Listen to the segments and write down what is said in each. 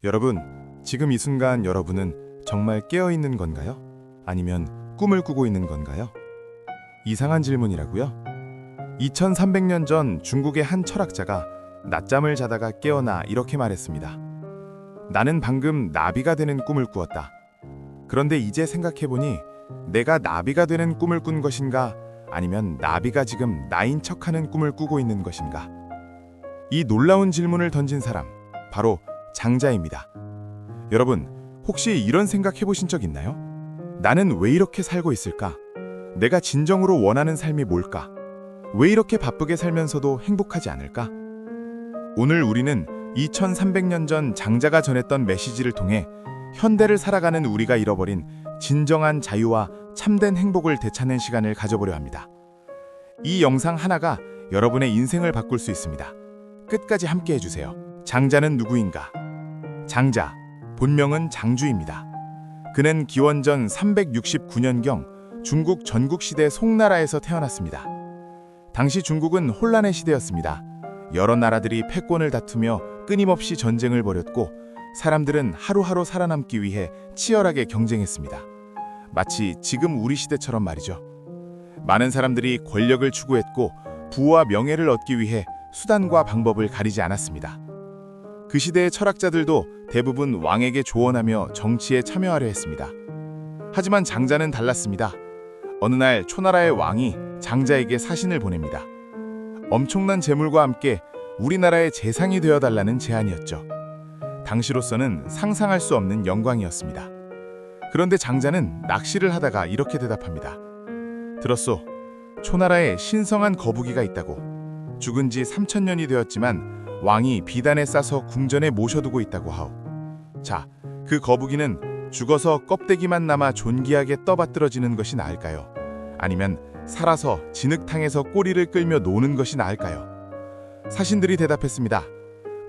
여러분, 지금 이 순간 여러분은 정말 깨어있는 건가요? 아니면 꿈을 꾸고 있는 건가요? 이상한 질문이라고요? 2300년 전 중국의 한 철학자가 낮잠을 자다가 깨어나 이렇게 말했습니다. 나는 방금 나비가 되는 꿈을 꾸었다. 그런데 이제 생각해보니 내가 나비가 되는 꿈을 꾼 것인가, 아니면 나비가 지금 나인 척하는 꿈을 꾸고 있는 것인가? 이 놀라운 질문을 던진 사람, 바로 장자입니다. 여러분, 혹시 이런 생각 해보신 적 있나요? 나는 왜 이렇게 살고 있을까? 내가 진정으로 원하는 삶이 뭘까? 왜 이렇게 바쁘게 살면서도 행복하지 않을까? 오늘 우리는 2300년 전 장자가 전했던 메시지를 통해 현대를 살아가는 우리가 잃어버린 진정한 자유와 참된 행복을 되찾는 시간을 가져보려 합니다. 이 영상 하나가 여러분의 인생을 바꿀 수 있습니다. 끝까지 함께 해주세요. 장자는 누구인가? 장자, 본명은 장주입니다. 그는 기원전 369년경 중국 전국시대 송나라에서 태어났습니다. 당시 중국은 혼란의 시대였습니다. 여러 나라들이 패권을 다투며 끊임없이 전쟁을 벌였고 사람들은 하루하루 살아남기 위해 치열하게 경쟁했습니다. 마치 지금 우리 시대처럼 말이죠. 많은 사람들이 권력을 추구했고 부와 명예를 얻기 위해 수단과 방법을 가리지 않았습니다. 그 시대의 철학자들도 대부분 왕에게 조언하며 정치에 참여하려 했습니다. 하지만 장자는 달랐습니다. 어느 날 초나라의 왕이 장자에게 사신을 보냅니다. 엄청난 재물과 함께 우리나라의 재상이 되어달라는 제안이었죠. 당시로서는 상상할 수 없는 영광이었습니다. 그런데 장자는 낚시를 하다가 이렇게 대답합니다. 들었소. 초나라에 신성한 거북이가 있다고. 죽은 지 3000년이 되었지만 왕이 비단에 싸서 궁전에 모셔두고 있다고 하오. 자, 그 거북이는 죽어서 껍데기만 남아 존귀하게 떠받들어지는 것이 나을까요? 아니면 살아서 진흙탕에서 꼬리를 끌며 노는 것이 나을까요? 사신들이 대답했습니다.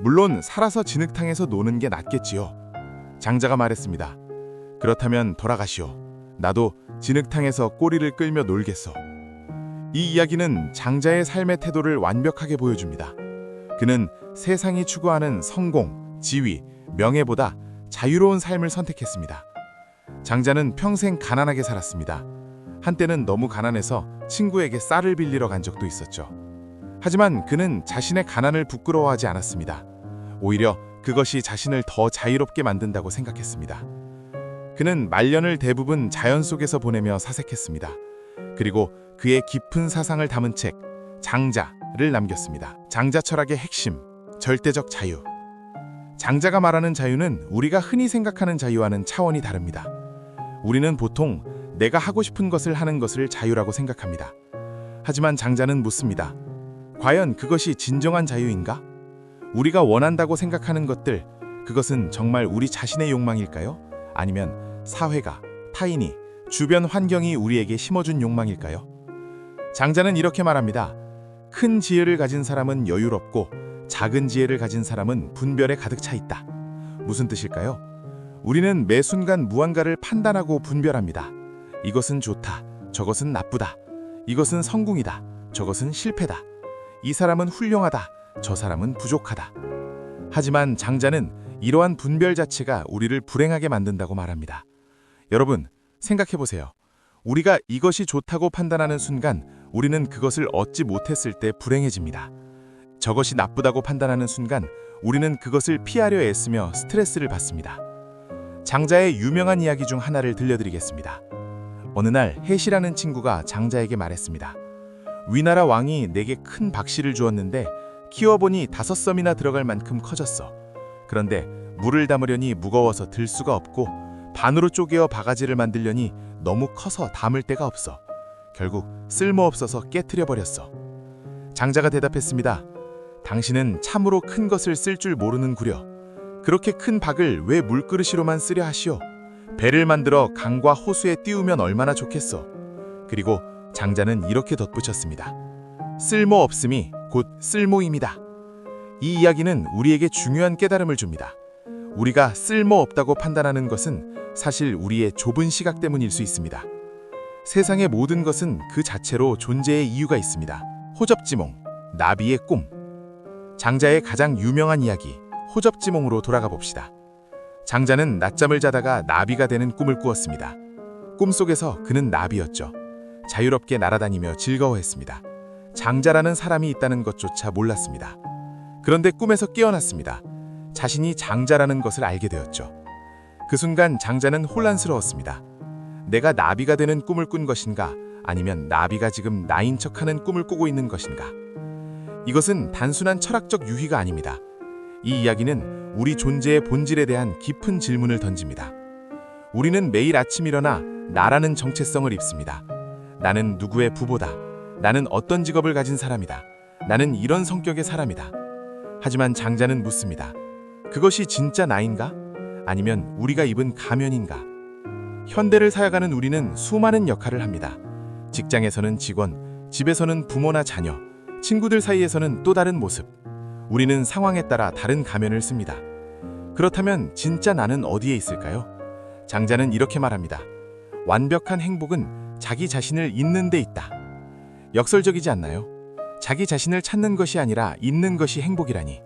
물론 살아서 진흙탕에서 노는 게 낫겠지요. 장자가 말했습니다. 그렇다면 돌아가시오. 나도 진흙탕에서 꼬리를 끌며 놀겠소. 이 이야기는 장자의 삶의 태도를 완벽하게 보여줍니다. 그는 세상이 추구하는 성공, 지위, 명예보다 자유로운 삶을 선택했습니다. 장자는 평생 가난하게 살았습니다. 한때는 너무 가난해서 친구에게 쌀을 빌리러 간 적도 있었죠. 하지만 그는 자신의 가난을 부끄러워하지 않았습니다. 오히려 그것이 자신을 더 자유롭게 만든다고 생각했습니다. 그는 말년을 대부분 자연 속에서 보내며 사색했습니다. 그리고 그의 깊은 사상을 담은 책, 장자를 남겼습니다. 장자 철학의 핵심, 절대적 자유. 장자가 말하는 자유는 우리가 흔히 생각하는 자유와는 차원이 다릅니다. 우리는 보통 내가 하고 싶은 것을 하는 것을 자유라고 생각합니다. 하지만 장자는 묻습니다. 과연 그것이 진정한 자유인가? 우리가 원한다고 생각하는 것들, 그것은 정말 우리 자신의 욕망일까요? 아니면 사회가, 타인이, 주변 환경이 우리에게 심어준 욕망일까요? 장자는 이렇게 말합니다. 큰 지혜를 가진 사람은 여유롭고 작은 지혜를 가진 사람은 분별에 가득 차 있다. 무슨 뜻일까요? 우리는 매 순간 무언가를 판단하고 분별합니다. 이것은 좋다, 저것은 나쁘다. 이것은 성공이다, 저것은 실패다. 이 사람은 훌륭하다, 저 사람은 부족하다. 하지만 장자는 이러한 분별 자체가 우리를 불행하게 만든다고 말합니다. 여러분, 생각해보세요. 우리가 이것이 좋다고 판단하는 순간 우리는 그것을 얻지 못했을 때 불행해집니다. 저것이 나쁘다고 판단하는 순간 우리는 그것을 피하려 애쓰며 스트레스를 받습니다. 장자의 유명한 이야기 중 하나를 들려드리겠습니다. 어느 날 햇이라는 친구가 장자에게 말했습니다. 위나라 왕이 내게 큰 박씨를 주었는데 키워보니 5섬이나 들어갈 만큼 커졌어. 그런데 물을 담으려니 무거워서 들 수가 없고 반으로 쪼개어 바가지를 만들려니 너무 커서 담을 데가 없어. 결국 쓸모없어서 깨트려 버렸어. 장자가 대답했습니다. 당신은 참으로 큰 것을 쓸 줄 모르는구려. 그렇게 큰 박을 왜 물그릇이로만 쓰려 하시오? 배를 만들어 강과 호수에 띄우면 얼마나 좋겠어. 그리고 장자는 이렇게 덧붙였습니다. 쓸모없음이 곧 쓸모임이다. 이 이야기는 우리에게 중요한 깨달음을 줍니다. 우리가 쓸모없다고 판단하는 것은 사실 우리의 좁은 시각 때문일 수 있습니다. 세상의 모든 것은 그 자체로 존재의 이유가 있습니다. 호접지몽, 나비의 꿈. 장자의 가장 유명한 이야기, 호접지몽으로 돌아가 봅시다. 장자는 낮잠을 자다가 나비가 되는 꿈을 꾸었습니다. 꿈속에서 그는 나비였죠. 자유롭게 날아다니며 즐거워했습니다. 장자라는 사람이 있다는 것조차 몰랐습니다. 그런데 꿈에서 깨어났습니다. 자신이 장자라는 것을 알게 되었죠. 그 순간 장자는 혼란스러웠습니다. 내가 나비가 되는 꿈을 꾼 것인가, 아니면 나비가 지금 나인 척하는 꿈을 꾸고 있는 것인가? 이것은 단순한 철학적 유희가 아닙니다. 이 이야기는 우리 존재의 본질에 대한 깊은 질문을 던집니다. 우리는 매일 아침 일어나 나라는 정체성을 입습니다. 나는 누구의 부보다. 나는 어떤 직업을 가진 사람이다. 나는 이런 성격의 사람이다. 하지만 장자는 묻습니다. 그것이 진짜 나인가? 아니면 우리가 입은 가면인가? 현대를 살아가는 우리는 수많은 역할을 합니다. 직장에서는 직원, 집에서는 부모나 자녀, 친구들 사이에서는 또 다른 모습. 우리는 상황에 따라 다른 가면을 씁니다. 그렇다면 진짜 나는 어디에 있을까요? 장자는 이렇게 말합니다. 완벽한 행복은 자기 자신을 잊는 데 있다. 역설적이지 않나요? 자기 자신을 찾는 것이 아니라 잊는 것이 행복이라니.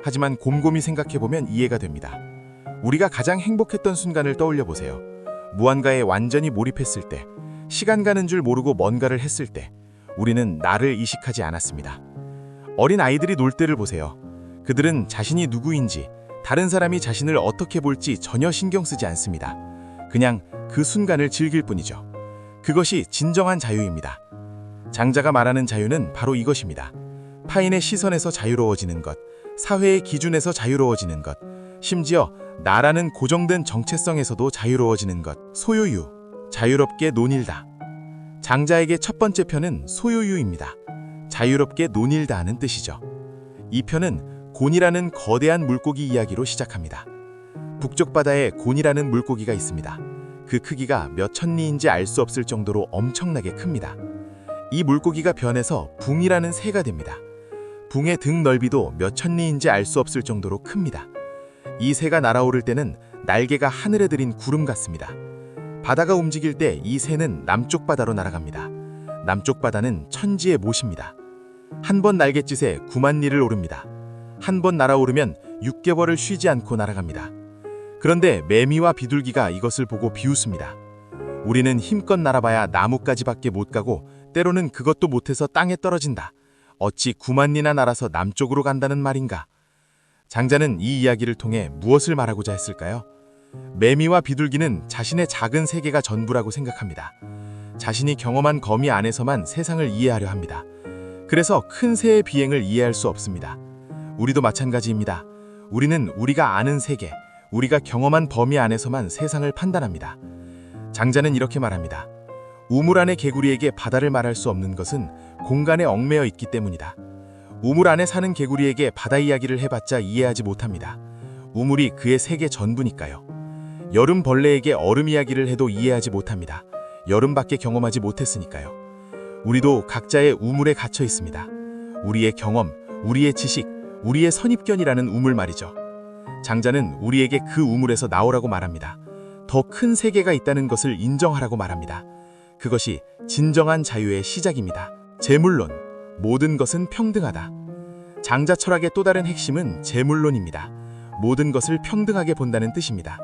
하지만 곰곰이 생각해보면 이해가 됩니다. 우리가 가장 행복했던 순간을 떠올려 보세요. 무언가에 완전히 몰입했을 때, 시간 가는 줄 모르고 뭔가를 했을 때, 우리는 나를 이식하지 않았습니다. 어린 아이들이 놀 때를 보세요. 그들은 자신이 누구인지, 다른 사람이 자신을 어떻게 볼지 전혀 신경 쓰지 않습니다. 그냥 그 순간을 즐길 뿐이죠. 그것이 진정한 자유입니다. 장자가 말하는 자유는 바로 이것입니다. 타인의 시선에서 자유로워지는 것, 사회의 기준에서 자유로워지는 것, 심지어 나라는 고정된 정체성에서도 자유로워지는 것, 소유유, 자유롭게 논일다. 장자에게 첫 번째 편은 소유유입니다. 자유롭게 논일다 하는 뜻이죠. 이 편은 곤이라는 거대한 물고기 이야기로 시작합니다. 북쪽 바다에 곤이라는 물고기가 있습니다. 그 크기가 몇 천리인지 알 수 없을 정도로 엄청나게 큽니다. 이 물고기가 변해서 붕이라는 새가 됩니다. 붕의 등 넓이도 몇 천리인지 알 수 없을 정도로 큽니다. 이 새가 날아오를 때는 날개가 하늘에 들인 구름 같습니다. 바다가 움직일 때 이 새는 남쪽 바다로 날아갑니다. 남쪽 바다는 천지의 못입니다. 한 번 날갯짓에 9만 리를 오릅니다. 한 번 날아오르면 6개월을 쉬지 않고 날아갑니다. 그런데 매미와 비둘기가 이것을 보고 비웃습니다. 우리는 힘껏 날아봐야 나무까지밖에 못 가고 때로는 그것도 못해서 땅에 떨어진다. 어찌 9만 리나 날아서 남쪽으로 간다는 말인가? 장자는 이 이야기를 통해 무엇을 말하고자 했을까요? 매미와 비둘기는 자신의 작은 세계가 전부라고 생각합니다. 자신이 경험한 거미 안에서만 세상을 이해하려 합니다. 그래서 큰 새의 비행을 이해할 수 없습니다. 우리도 마찬가지입니다. 우리는 우리가 아는 세계, 우리가 경험한 범위 안에서만 세상을 판단합니다. 장자는 이렇게 말합니다. 우물 안의 개구리에게 바다를 말할 수 없는 것은 공간에 얽매여 있기 때문이다. 우물 안에 사는 개구리에게 바다 이야기를 해봤자 이해하지 못합니다. 우물이 그의 세계 전부니까요. 여름 벌레에게 얼음 이야기를 해도 이해하지 못합니다. 여름밖에 경험하지 못했으니까요. 우리도 각자의 우물에 갇혀 있습니다. 우리의 경험, 우리의 지식, 우리의 선입견이라는 우물 말이죠. 장자는 우리에게 그 우물에서 나오라고 말합니다. 더 큰 세계가 있다는 것을 인정하라고 말합니다. 그것이 진정한 자유의 시작입니다. 재물론, 모든 것은 평등하다. 장자 철학의 또 다른 핵심은 재물론입니다. 모든 것을 평등하게 본다는 뜻입니다.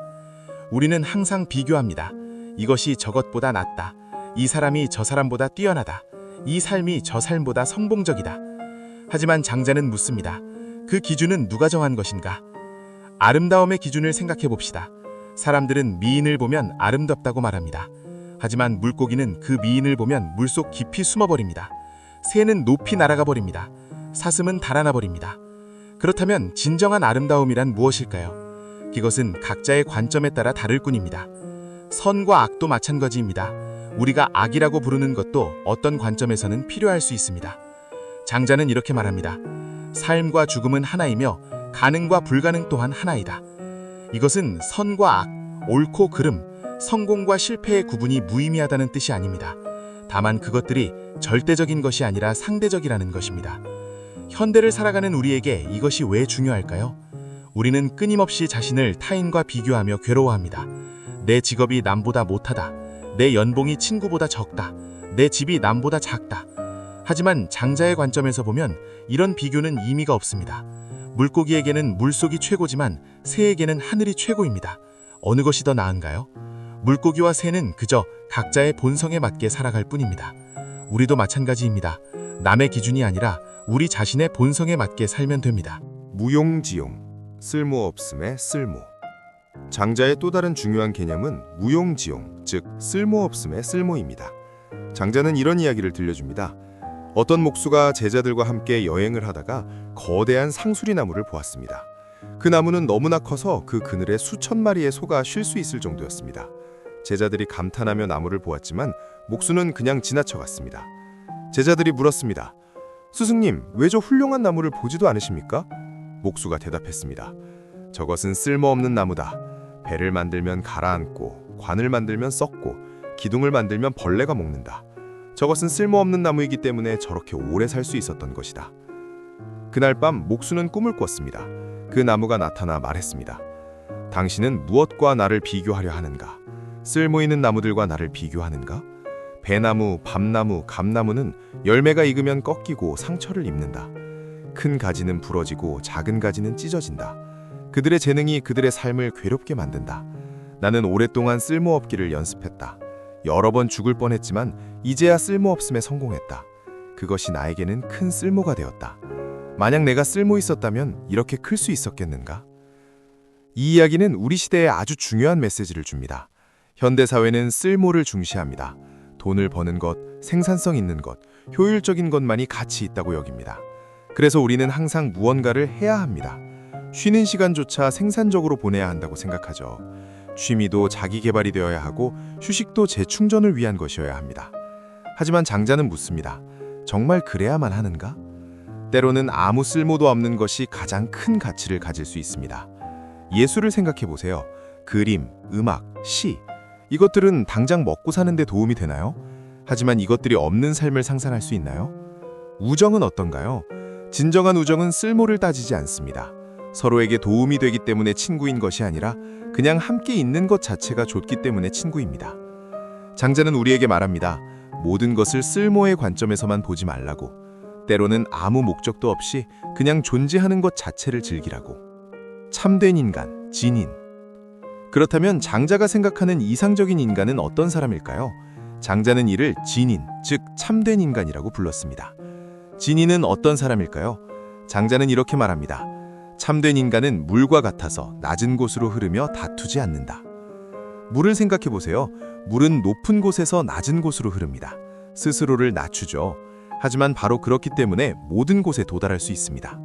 우리는 항상 비교합니다. 이것이 저것보다 낫다. 이 사람이 저 사람보다 뛰어나다. 이 삶이 저 삶보다 성공적이다. 하지만 장자는 묻습니다. 그 기준은 누가 정한 것인가? 아름다움의 기준을 생각해 봅시다. 사람들은 미인을 보면 아름답다고 말합니다. 하지만 물고기는 그 미인을 보면 물속 깊이 숨어버립니다. 새는 높이 날아가 버립니다. 사슴은 달아나 버립니다. 그렇다면 진정한 아름다움이란 무엇일까요? 그것은 각자의 관점에 따라 다를 뿐입니다. 선과 악도 마찬가지입니다. 우리가 악이라고 부르는 것도 어떤 관점에서는 필요할 수 있습니다. 장자는 이렇게 말합니다. 삶과 죽음은 하나이며 가능과 불가능 또한 하나이다. 이것은 선과 악, 옳고 그름, 성공과 실패의 구분이 무의미하다는 뜻이 아닙니다. 다만 그것들이 절대적인 것이 아니라 상대적이라는 것입니다. 현대를 살아가는 우리에게 이것이 왜 중요할까요? 우리는 끊임없이 자신을 타인과 비교하며 괴로워합니다. 내 직업이 남보다 못하다. 내 연봉이 친구보다 적다. 내 집이 남보다 작다. 하지만 장자의 관점에서 보면 이런 비교는 의미가 없습니다. 물고기에게는 물속이 최고지만 새에게는 하늘이 최고입니다. 어느 것이 더 나은가요? 물고기와 새는 그저 각자의 본성에 맞게 살아갈 뿐입니다. 우리도 마찬가지입니다. 남의 기준이 아니라 우리 자신의 본성에 맞게 살면 됩니다. 무용지용, 쓸모없음의 쓸모. 장자의 또 다른 중요한 개념은 무용지용, 즉 쓸모없음의 쓸모입니다. 장자는 이런 이야기를 들려줍니다. 어떤 목수가 제자들과 함께 여행을 하다가 거대한 상수리 나무를 보았습니다. 그 나무는 너무나 커서 그 그늘에 수천 마리의 소가 쉴 수 있을 정도였습니다. 제자들이 감탄하며 나무를 보았지만 목수는 그냥 지나쳐갔습니다. 제자들이 물었습니다. 스승님, 왜 저 훌륭한 나무를 보지도 않으십니까? 목수가 대답했습니다. 저것은 쓸모없는 나무다. 배를 만들면 가라앉고, 관을 만들면 썩고, 기둥을 만들면 벌레가 먹는다. 저것은 쓸모없는 나무이기 때문에 저렇게 오래 살 수 있었던 것이다. 그날 밤 목수는 꿈을 꿨습니다. 그 나무가 나타나 말했습니다. 당신은 무엇과 나를 비교하려 하는가? 쓸모있는 나무들과 나를 비교하는가? 배나무, 밤나무, 감나무는 열매가 익으면 꺾이고 상처를 입는다. 큰 가지는 부러지고 작은 가지는 찢어진다. 그들의 재능이 그들의 삶을 괴롭게 만든다. 나는 오랫동안 쓸모없기를 연습했다. 여러 번 죽을 뻔했지만 이제야 쓸모없음에 성공했다. 그것이 나에게는 큰 쓸모가 되었다. 만약 내가 쓸모 있었다면 이렇게 클 수 있었겠는가? 이 이야기는 우리 시대에 아주 중요한 메시지를 줍니다. 현대사회는 쓸모를 중시합니다. 돈을 버는 것, 생산성 있는 것, 효율적인 것만이 가치 있다고 여깁니다. 그래서 우리는 항상 무언가를 해야 합니다. 쉬는 시간조차 생산적으로 보내야 한다고 생각하죠. 취미도 자기 개발이 되어야 하고 휴식도 재충전을 위한 것이어야 합니다. 하지만 장자는 묻습니다. 정말 그래야만 하는가? 때로는 아무 쓸모도 없는 것이 가장 큰 가치를 가질 수 있습니다. 예술을 생각해 보세요. 그림, 음악, 시. 이것들은 당장 먹고 사는 데 도움이 되나요? 하지만 이것들이 없는 삶을 상상할 수 있나요? 우정은 어떤가요? 진정한 우정은 쓸모를 따지지 않습니다. 서로에게 도움이 되기 때문에 친구인 것이 아니라 그냥 함께 있는 것 자체가 좋기 때문에 친구입니다. 장자는 우리에게 말합니다. 모든 것을 쓸모의 관점에서만 보지 말라고. 때로는 아무 목적도 없이 그냥 존재하는 것 자체를 즐기라고. 참된 인간, 진인. 그렇다면 장자가 생각하는 이상적인 인간은 어떤 사람일까요? 장자는 이를 진인, 즉 참된 인간이라고 불렀습니다. 진인은 어떤 사람일까요? 장자는 이렇게 말합니다. 참된 인간은 물과 같아서 낮은 곳으로 흐르며 다투지 않는다. 물을 생각해 보세요. 물은 높은 곳에서 낮은 곳으로 흐릅니다. 스스로를 낮추죠. 하지만 바로 그렇기 때문에 모든 곳에 도달할 수 있습니다.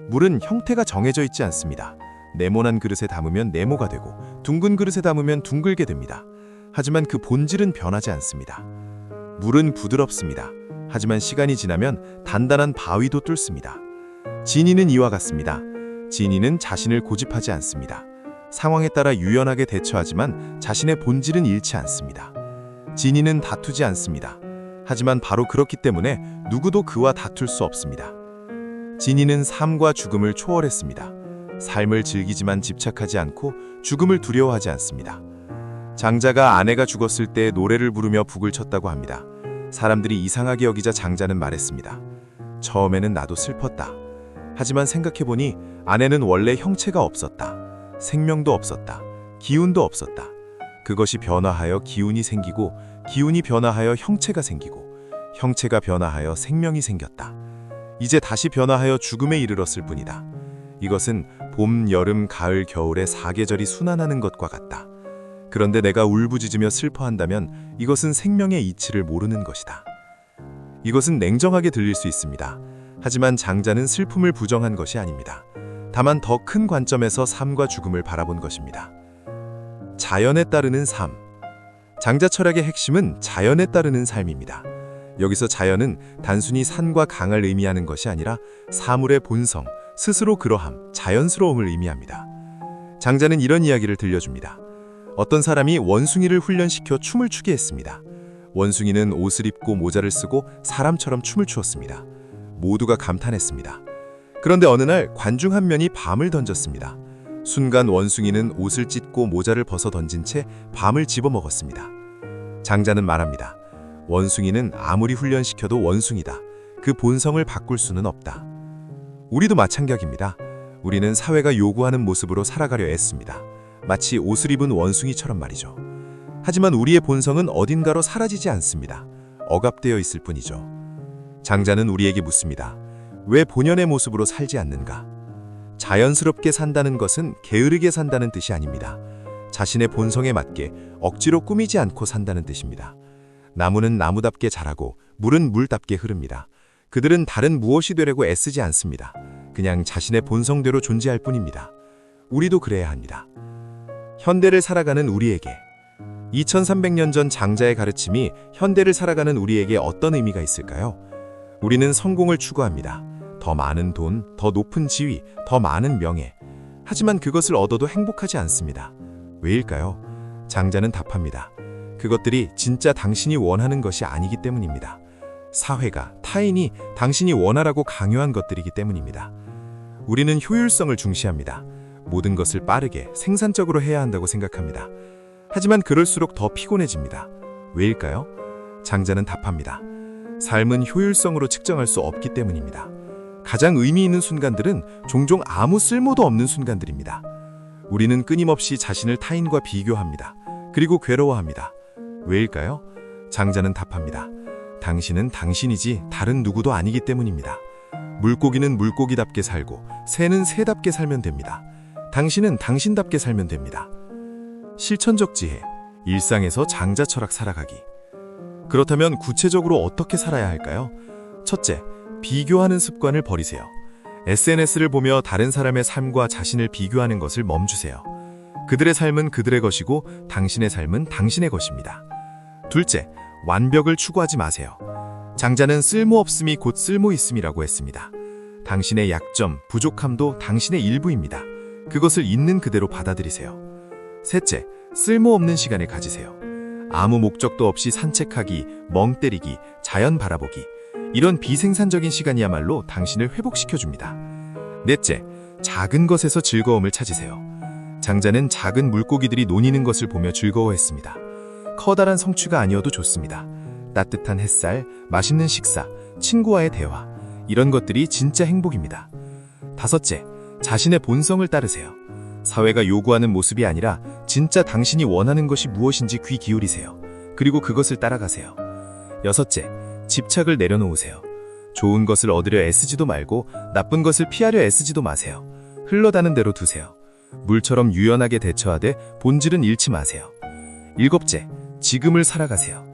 물은 형태가 정해져 있지 않습니다. 네모난 그릇에 담으면 네모가 되고 둥근 그릇에 담으면 둥글게 됩니다. 하지만 그 본질은 변하지 않습니다. 물은 부드럽습니다. 하지만 시간이 지나면 단단한 바위도 뚫습니다. 진인은 이와 같습니다. 진인은 자신을 고집하지 않습니다. 상황에 따라 유연하게 대처하지만 자신의 본질은 잃지 않습니다. 진인은 다투지 않습니다. 하지만 바로 그렇기 때문에 누구도 그와 다툴 수 없습니다. 진인은 삶과 죽음을 초월했습니다. 삶을 즐기지만 집착하지 않고 죽음을 두려워하지 않습니다. 장자가 아내가 죽었을 때 노래를 부르며 북을 쳤다고 합니다. 사람들이 이상하게 여기자 장자는 말했습니다. 처음에는 나도 슬펐다. 하지만 생각해보니 아내는 원래 형체가 없었다. 생명도 없었다. 기운도 없었다. 그것이 변화하여 기운이 생기고 기운이 변화하여 형체가 생기고 형체가 변화하여 생명이 생겼다. 이제 다시 변화하여 죽음에 이르렀을 뿐이다. 이것은 봄, 여름, 가을, 겨울의 4계절이 순환하는 것과 같다. 그런데 내가 울부짖으며 슬퍼한다면 이것은 생명의 이치를 모르는 것이다. 이것은 냉정하게 들릴 수 있습니다. 하지만 장자는 슬픔을 부정한 것이 아닙니다. 다만 더 큰 관점에서 삶과 죽음을 바라본 것입니다. 자연에 따르는 삶. 장자 철학의 핵심은 자연에 따르는 삶입니다. 여기서 자연은 단순히 산과 강을 의미하는 것이 아니라 사물의 본성, 스스로 그러함, 자연스러움을 의미합니다. 장자는 이런 이야기를 들려줍니다. 어떤 사람이 원숭이를 훈련시켜 춤을 추게 했습니다. 원숭이는 옷을 입고 모자를 쓰고 사람처럼 춤을 추었습니다. 모두가 감탄했습니다. 그런데 어느 날 관중 한 명이 밤을 던졌습니다. 순간 원숭이는 옷을 찢고 모자를 벗어 던진 채 밤을 집어먹었습니다. 장자는 말합니다. 원숭이는 아무리 훈련시켜도 원숭이다. 그 본성을 바꿀 수는 없다. 우리도 마찬가지입니다. 우리는 사회가 요구하는 모습으로 살아가려 애씁니다. 마치 옷을 입은 원숭이처럼 말이죠. 하지만 우리의 본성은 어딘가로 사라지지 않습니다. 억압되어 있을 뿐이죠. 장자는 우리에게 묻습니다. 왜 본연의 모습으로 살지 않는가? 자연스럽게 산다는 것은 게으르게 산다는 뜻이 아닙니다. 자신의 본성에 맞게 억지로 꾸미지 않고 산다는 뜻입니다. 나무는 나무답게 자라고 물은 물답게 흐릅니다. 그들은 다른 무엇이 되려고 애쓰지 않습니다. 그냥 자신의 본성대로 존재할 뿐입니다. 우리도 그래야 합니다. 현대를 살아가는 우리에게 2300년 전 장자의 가르침이 현대를 살아가는 우리에게 어떤 의미가 있을까요? 우리는 성공을 추구합니다. 더 많은 돈, 더 높은 지위, 더 많은 명예. 하지만 그것을 얻어도 행복하지 않습니다. 왜일까요? 장자는 답합니다. 그것들이 진짜 당신이 원하는 것이 아니기 때문입니다. 사회가, 타인이 당신이 원하라고 강요한 것들이기 때문입니다. 우리는 효율성을 중시합니다. 모든 것을 빠르게, 생산적으로 해야 한다고 생각합니다. 하지만 그럴수록 더 피곤해집니다. 왜일까요? 장자는 답합니다. 삶은 효율성으로 측정할 수 없기 때문입니다. 가장 의미 있는 순간들은 종종 아무 쓸모도 없는 순간들입니다. 우리는 끊임없이 자신을 타인과 비교합니다. 그리고 괴로워합니다. 왜일까요? 장자는 답합니다. 당신은 당신이지 다른 누구도 아니기 때문입니다. 물고기는 물고기답게 살고 새는 새답게 살면 됩니다. 당신은 당신답게 살면 됩니다. 실천적 지혜, 일상에서 장자 철학 살아가기. 그렇다면 구체적으로 어떻게 살아야 할까요? 첫째, 비교하는 습관을 버리세요. SNS를 보며 다른 사람의 삶과 자신을 비교하는 것을 멈추세요. 그들의 삶은 그들의 것이고 당신의 삶은 당신의 것입니다. 둘째, 완벽을 추구하지 마세요. 장자는 쓸모없음이 곧 쓸모있음이라고 했습니다. 당신의 약점, 부족함도 당신의 일부입니다. 그것을 있는 그대로 받아들이세요. 셋째, 쓸모없는 시간을 가지세요. 아무 목적도 없이 산책하기, 멍 때리기, 자연 바라보기. 이런 비생산적인 시간이야말로 당신을 회복시켜줍니다. 넷째, 작은 것에서 즐거움을 찾으세요. 장자는 작은 물고기들이 노니는 것을 보며 즐거워했습니다. 커다란 성취가 아니어도 좋습니다. 따뜻한 햇살, 맛있는 식사, 친구와의 대화, 이런 것들이 진짜 행복입니다. 다섯째, 자신의 본성을 따르세요. 사회가 요구하는 모습이 아니라 진짜 당신이 원하는 것이 무엇인지 귀 기울이세요. 그리고 그것을 따라가세요. 여섯째, 집착을 내려놓으세요. 좋은 것을 얻으려 애쓰지도 말고 나쁜 것을 피하려 애쓰지도 마세요. 흘러가는 대로 두세요. 물처럼 유연하게 대처하되 본질은 잃지 마세요. 일곱째, 지금을 살아가세요.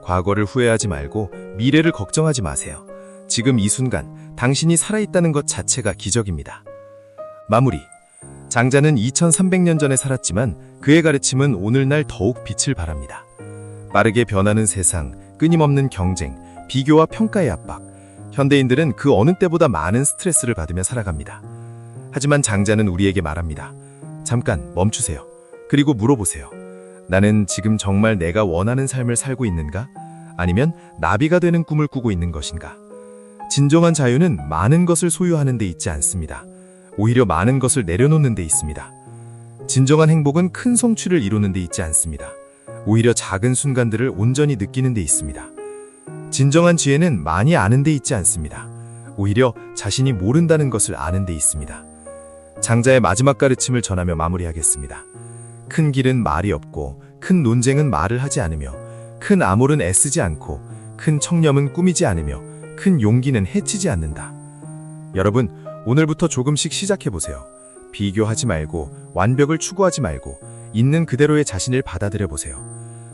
과거를 후회하지 말고 미래를 걱정하지 마세요. 지금 이 순간 당신이 살아있다는 것 자체가 기적입니다. 마무리. 장자는 2300년 전에 살았지만 그의 가르침은 오늘날 더욱 빛을 발합니다. 빠르게 변하는 세상, 끊임없는 경쟁, 비교와 평가의 압박. 현대인들은 그 어느 때보다 많은 스트레스를 받으며 살아갑니다. 하지만 장자는 우리에게 말합니다. 잠깐 멈추세요. 그리고 물어보세요. 나는 지금 정말 내가 원하는 삶을 살고 있는가? 아니면 나비가 되는 꿈을 꾸고 있는 것인가? 진정한 자유는 많은 것을 소유하는 데 있지 않습니다. 오히려 많은 것을 내려놓는 데 있습니다. 진정한 행복은 큰 성취를 이루는 데 있지 않습니다. 오히려 작은 순간들을 온전히 느끼는 데 있습니다. 진정한 지혜는 많이 아는 데 있지 않습니다. 오히려 자신이 모른다는 것을 아는 데 있습니다. 장자의 마지막 가르침을 전하며 마무리하겠습니다. 큰 길은 말이 없고 큰 논쟁은 말을 하지 않으며 큰 암홀은 애쓰지 않고 큰 청렴은 꾸미지 않으며 큰 용기는 해치지 않는다. 여러분, 오늘부터 조금씩 시작해보세요. 비교하지 말고 완벽을 추구하지 말고 있는 그대로의 자신을 받아들여 보세요.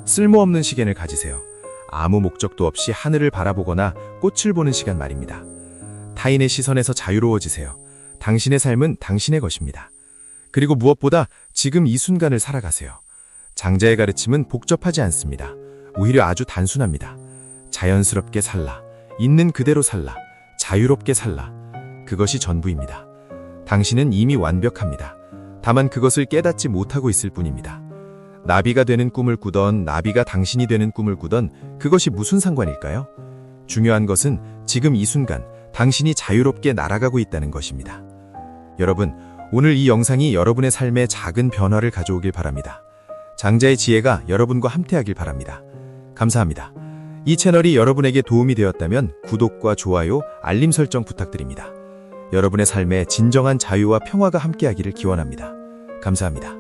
쓸모없는 시간을 가지세요. 아무 목적도 없이 하늘을 바라보거나 꽃을 보는 시간 말입니다. 타인의 시선에서 자유로워지세요. 당신의 삶은 당신의 것입니다. 그리고 무엇보다 지금 이 순간을 살아가세요. 장자의 가르침은 복잡하지 않습니다. 오히려 아주 단순합니다. 자연스럽게 살라, 있는 그대로 살라, 자유롭게 살라. 그것이 전부입니다. 당신은 이미 완벽합니다. 다만 그것을 깨닫지 못하고 있을 뿐입니다. 나비가 되는 꿈을 꾸던 나비가 당신이 되는 꿈을 꾸던 그것이 무슨 상관일까요? 중요한 것은 지금 이 순간 당신이 자유롭게 날아가고 있다는 것입니다. 여러분, 오늘 이 영상이 여러분의 삶에 작은 변화를 가져오길 바랍니다. 장자의 지혜가 여러분과 함께하길 바랍니다. 감사합니다. 이 채널이 여러분에게 도움이 되었다면 구독과 좋아요, 알림 설정 부탁드립니다. 여러분의 삶에 진정한 자유와 평화가 함께하기를 기원합니다. 감사합니다.